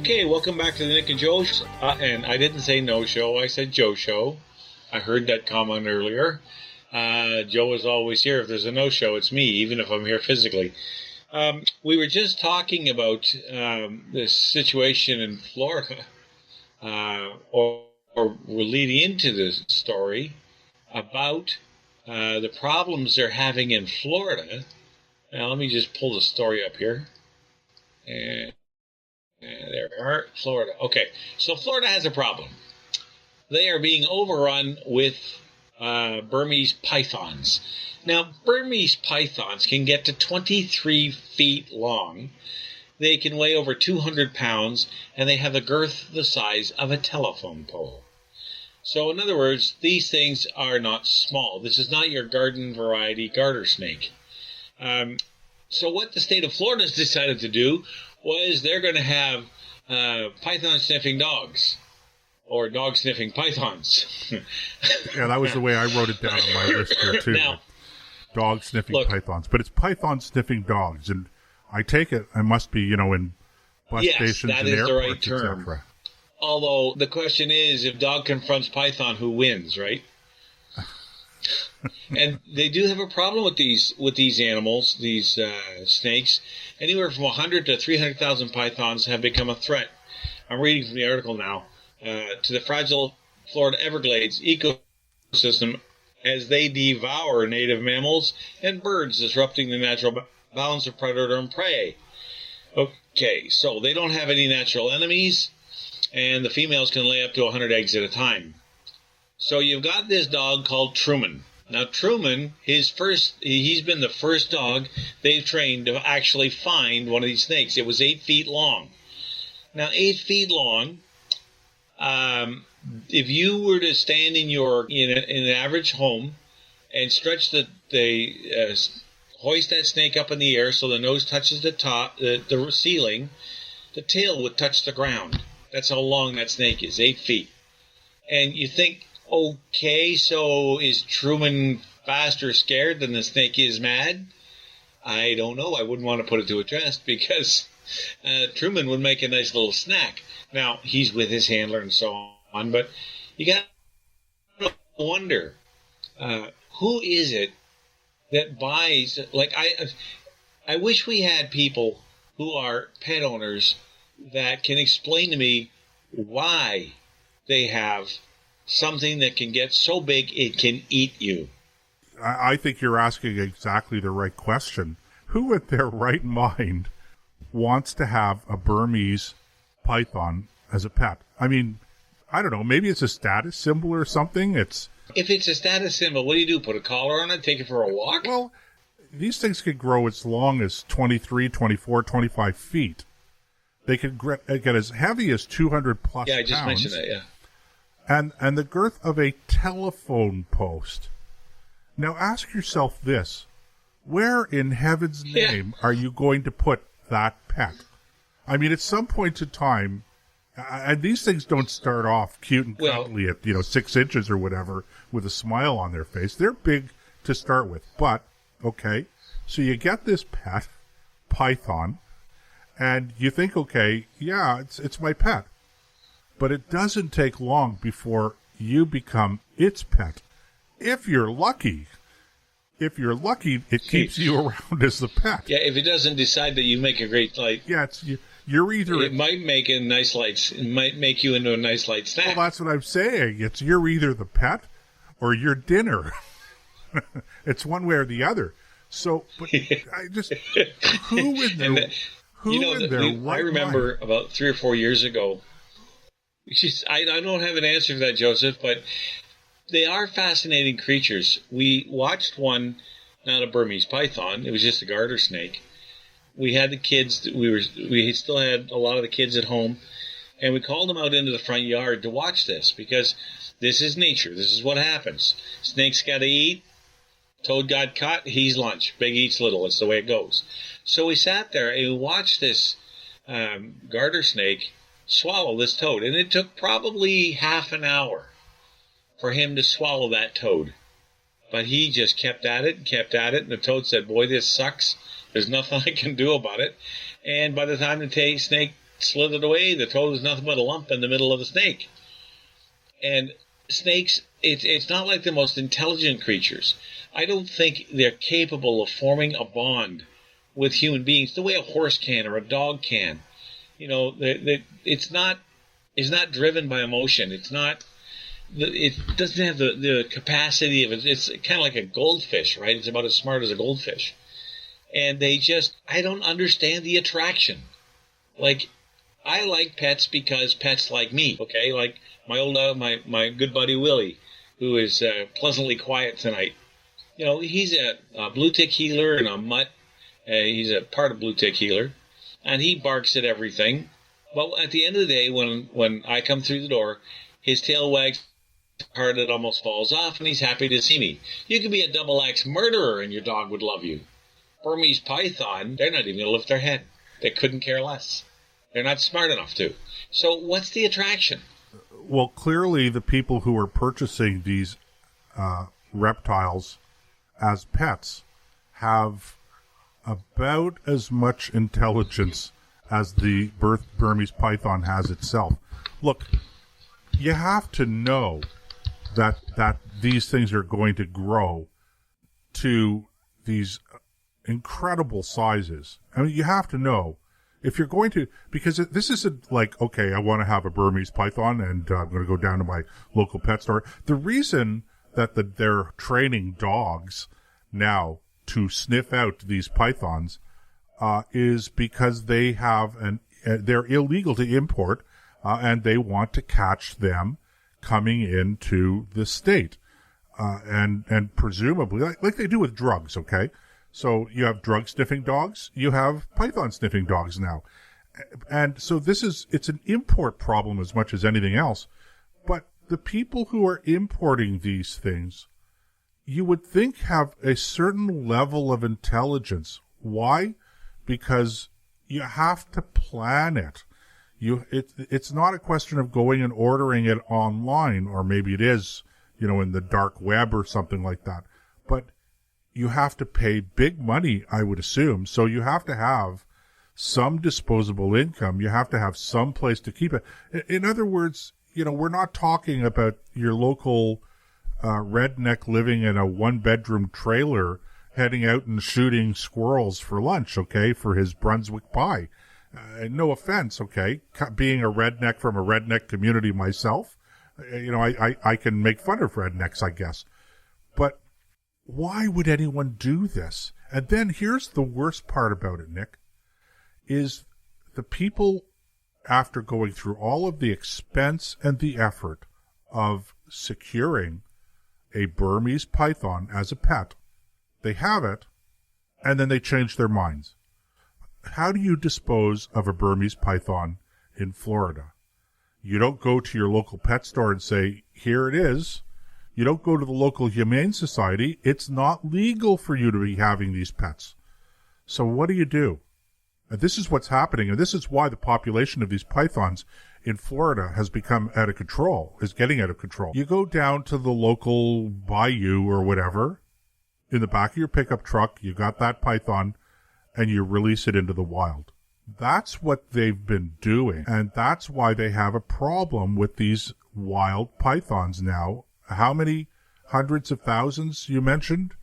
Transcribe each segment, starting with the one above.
Okay, welcome back to the Nick and Joe show. And I didn't say no show, I said Joe show. I heard that comment earlier. Joe is always here. If there's a no show, it's me, even if I'm here physically. We were just talking about this situation in Florida, or we're leading into this story about the problems they're having in Florida. Now, let me just pull the story up here. And there we are, Florida. Okay, so Florida has a problem. They are being overrun with Burmese pythons. Now, Burmese pythons can get to 23 feet long. They can weigh over 200 pounds, and they have a girth the size of a telephone pole. So, in other words, these things are not small. This is not your garden variety garter snake. So what the state of Florida has decided to do was they're going to have python-sniffing dogs, or dog-sniffing pythons. Yeah, that was the way I wrote it down on my list here, too. Now, dog-sniffing pythons. But it's python-sniffing dogs, and I take it I must be, in bus stations and airports, etc. Although the question is, if dog confronts python, who wins, right? And they do have a problem with these animals, these snakes. Anywhere from 100 to 300,000 pythons have become a threat. I'm reading from the article now. To the fragile Florida Everglades ecosystem as they devour native mammals and birds, disrupting the natural balance of predator and prey. Okay, so they don't have any natural enemies, and the females can lay up to 100 eggs at a time. So you've got this dog called Truman. Now, Truman, he's been the first dog they've trained to actually find one of these snakes. It was 8 feet long. Now, 8 feet long, if you were to stand in an average home and stretch hoist that snake up in the air so the nose touches the top, the ceiling, the tail would touch the ground. That's how long that snake is, 8 feet. And you think, okay, so is Truman fast or scared than the snake is mad? I don't know. I wouldn't want to put it to a test because Truman would make a nice little snack. Now, he's with his handler and so on, but you got to wonder, who is it that buys, like I wish we had people who are pet owners that can explain to me why they have something that can get so big it can eat you. I think you're asking exactly the right question. Who in their right mind wants to have a Burmese python as a pet? I mean, I don't know, maybe it's a status symbol or something. If it's a status symbol, what do? Put a collar on it, take it for a walk? Well, these things could grow as long as 23, 24, 25 feet. They could get as heavy as 200 plus pounds. Yeah, I just mentioned that, yeah. And the girth of a telephone post. Now ask yourself this. Where in heaven's name are you going to put that pet? I mean, at some point in time, and these things don't start off cute and cuddly at 6 inches or whatever with a smile on their face. They're big to start with. But, okay, so you get this pet, python, and you think, okay, yeah, it's my pet. But it doesn't take long before you become its pet. If you're lucky, it keeps you around as the pet. Yeah, if it doesn't decide that you make a great light. Yeah, you're either... It might make a nice light. It might make you into a nice light snack. Well, that's what I'm saying. You're either the pet or your dinner. It's one way or the other. So, but I just... Who in their... I remember about 3 or 4 years ago, I don't have an answer for that, Joseph, but they are fascinating creatures. We watched one, not a Burmese python, it was just a garter snake. We had the kids, we still had a lot of the kids at home, and we called them out into the front yard to watch this, because this is nature, this is what happens. Snake's got to eat, toad got caught, he's lunch, big eats little, it's the way it goes. So we sat there and we watched this garter snake swallow this toad. And it took probably half an hour for him to swallow that toad. But he just kept at it, and the toad said, boy, this sucks. There's nothing I can do about it. And by the time the snake slithered away. The toad was nothing but a lump in the middle of the snake. And snakes, it's not like the most intelligent creatures. I don't think they're capable of forming a bond with human beings the way a horse can or a dog can. It's not driven by emotion. It doesn't have the capacity of it. It's kind of like a goldfish, right? It's about as smart as a goldfish. And I don't understand the attraction. Like, I like pets because pets like me, okay? Like my good buddy Willie, who is pleasantly quiet tonight. He's a blue tick healer and a mutt. He's a part of blue tick healer, and he barks at everything. But at the end of the day, when I come through the door, his tail wags hard it almost falls off, and he's happy to see me. You could be a double-axe murderer, and your dog would love you. Burmese python, they're not even going to lift their head. They couldn't care less. They're not smart enough to. So what's the attraction? Well, clearly the people who are purchasing these reptiles as pets have about as much intelligence as the Burmese python has itself. Look, you have to know that these things are going to grow to these incredible sizes. I mean, you have to know. If you're going to, because this isn't like, okay, I want to have a Burmese python and I'm going to go down to my local pet store. The reason that they're training dogs now to sniff out these pythons is because they have they're illegal to import and they want to catch them coming into the state and presumably like they do with drugs, okay? So you have drug sniffing dogs, you have python sniffing dogs now. And so it's an import problem as much as anything else. But the people who are importing these things, you would think have a certain level of intelligence. Why? Because you have to plan it. It's not a question of going and ordering it online, or maybe it is, in the dark web or something like that. But you have to pay big money, I would assume. So you have to have some disposable income. You have to have some place to keep it. In other words, we're not talking about your local redneck living in a one-bedroom trailer heading out and shooting squirrels for lunch, okay, for his Brunswick pie. No offense, okay, being a redneck from a redneck community myself, I can make fun of rednecks, I guess. But why would anyone do this? And then here's the worst part about it, Nick, is the people, after going through all of the expense and the effort of securing a Burmese python as a pet, they have it, and then they change their minds. How do you dispose of a Burmese python in Florida? You don't go to your local pet store and say, here it is. You don't go to the local humane society. It's not legal for you to be having these pets. So what do? And this is what's happening, and this is why the population of these pythons in Florida has become out of control, is getting out of control. You go down to the local bayou or whatever, in the back of your pickup truck, you got that python, and you release it into the wild. That's what they've been doing, and that's why they have a problem with these wild pythons now. How many hundreds of thousands you mentioned?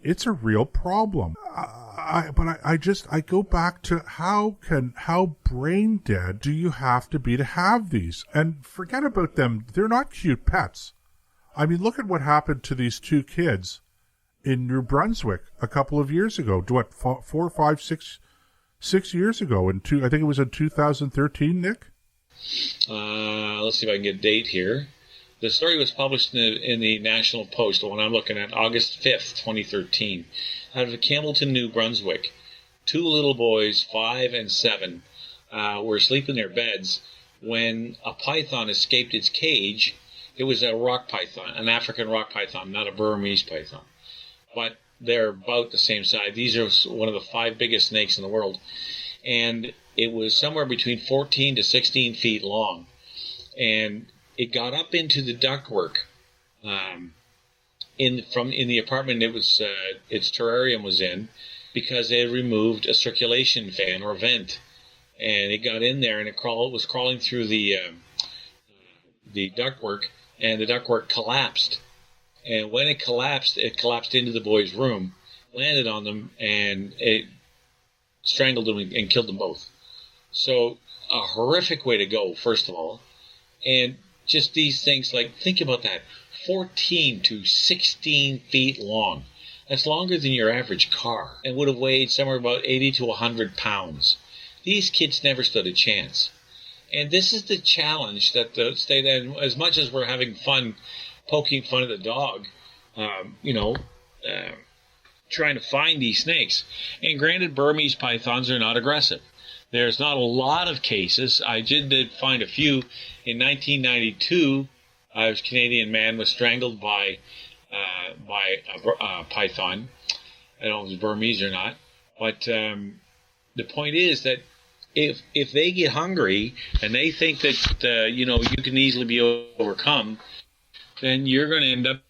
It's a real problem. I go back to how brain dead do you have to have these? And forget about them. They're not cute pets. I mean, look at what happened to these two kids in New Brunswick a couple of years ago. 4, 5, 6 years ago. I think it was in 2013, Nick? Let's see if I can get a date here. The story was published in the National Post, the one I'm looking at, August 5th, 2013. Out of Campbellton, New Brunswick, 2 little boys, 5 and 7, were asleep in their beds when a python escaped its cage. It was a rock python, an African rock python, not a Burmese python. But they're about the same size. These are one of the 5 biggest snakes in the world. And it was somewhere between 14 to 16 feet long. And it got up into the ductwork in the apartment its terrarium was in, because they had removed a circulation fan or vent, and it got in there, and it was crawling through the ductwork, and the ductwork collapsed. And when it collapsed into the boys' room, landed on them, and it strangled them and killed them both. So a horrific way to go, first of all. And just these things, like, think about that. 14 to 16 feet long. That's longer than your average car, and would have weighed somewhere about 80 to 100 pounds. These kids never stood a chance. And this is the challenge that the state, as much as we're having fun poking fun at the dog, trying to find these snakes. And granted, Burmese pythons are not aggressive. There's not a lot of cases. I did find a few. In 1992, a Canadian man was strangled by a python. I don't know if it was Burmese or not. But the point is that if they get hungry and they think that you can easily be overcome, then you're going to end up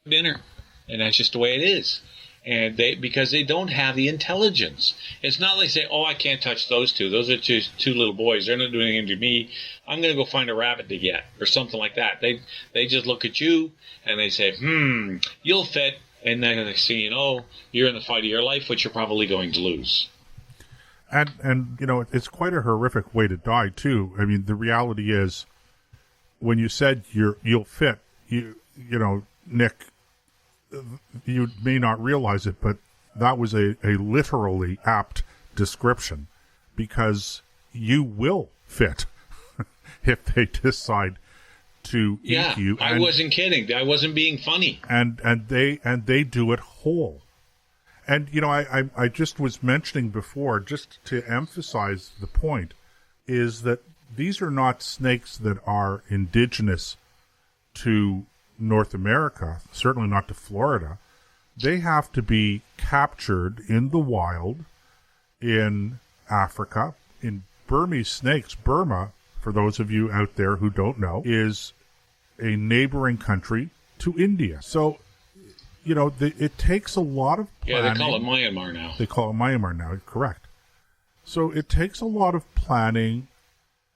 dinner, and that's just the way it is. And because they don't have the intelligence. It's not like say, "Oh, I can't touch those two. Those are two little boys. They're not doing anything to me. I'm going to go find a rabbit to get," or something like that. They just look at you and they say, "You'll fit," and then they see, you're in the fight of your life, which you're probably going to lose. And it's quite a horrific way to die too. I mean, the reality is, when you said you'll fit, Nick, you may not realize it, but that was a literally apt description, because you will fit if they decide to eat you. I wasn't kidding. I wasn't being funny. And they do it whole. And I just was mentioning before, just to emphasize the point, is that these are not snakes that are indigenous to North America, certainly not to Florida. They have to be captured in the wild in Africa. In Burmese snakes, Burma, for those of you out there who don't know, is a neighboring country to India. So, it takes a lot of planning. Yeah, they call it Myanmar now. They call it Myanmar now, correct. So it takes a lot of planning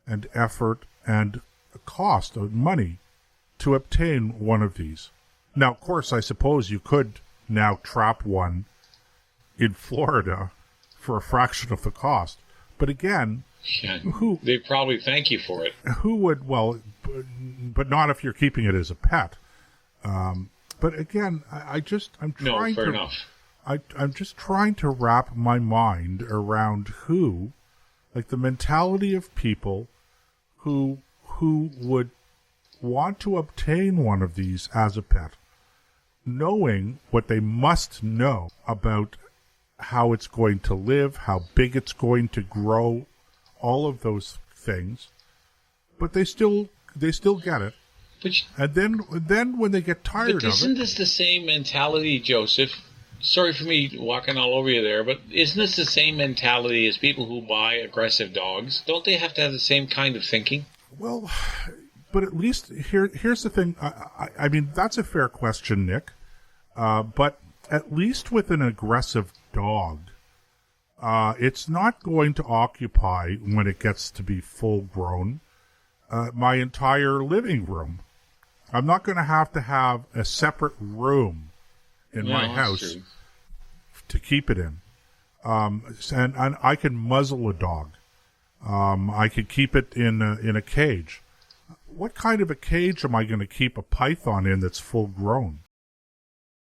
and effort and cost of money to obtain one of these. Now, of course, I suppose you could now trap one in Florida for a fraction of the cost. But again, they'd probably thank you for it. Who would? Well, but not if you're keeping it as a pet. But again, I'm just trying to wrap my mind around the mentality of people who would want to obtain one of these as a pet, knowing what they must know about how it's going to live, how big it's going to grow, all of those things, but they still get it. And then when they get tired of it... Isn't this the same mentality, Joseph? Sorry for me walking all over you there, but isn't this the same mentality as people who buy aggressive dogs? Don't they have to have the same kind of thinking? Well, but at least here's the thing. I mean, that's a fair question, Nick. But at least with an aggressive dog, it's not going to occupy, when it gets to be full grown, my entire living room. I'm not going to have a separate room in my house to keep it in. And I can muzzle a dog. I could keep it in a cage. What kind of a cage am I going to keep a python in that's full grown?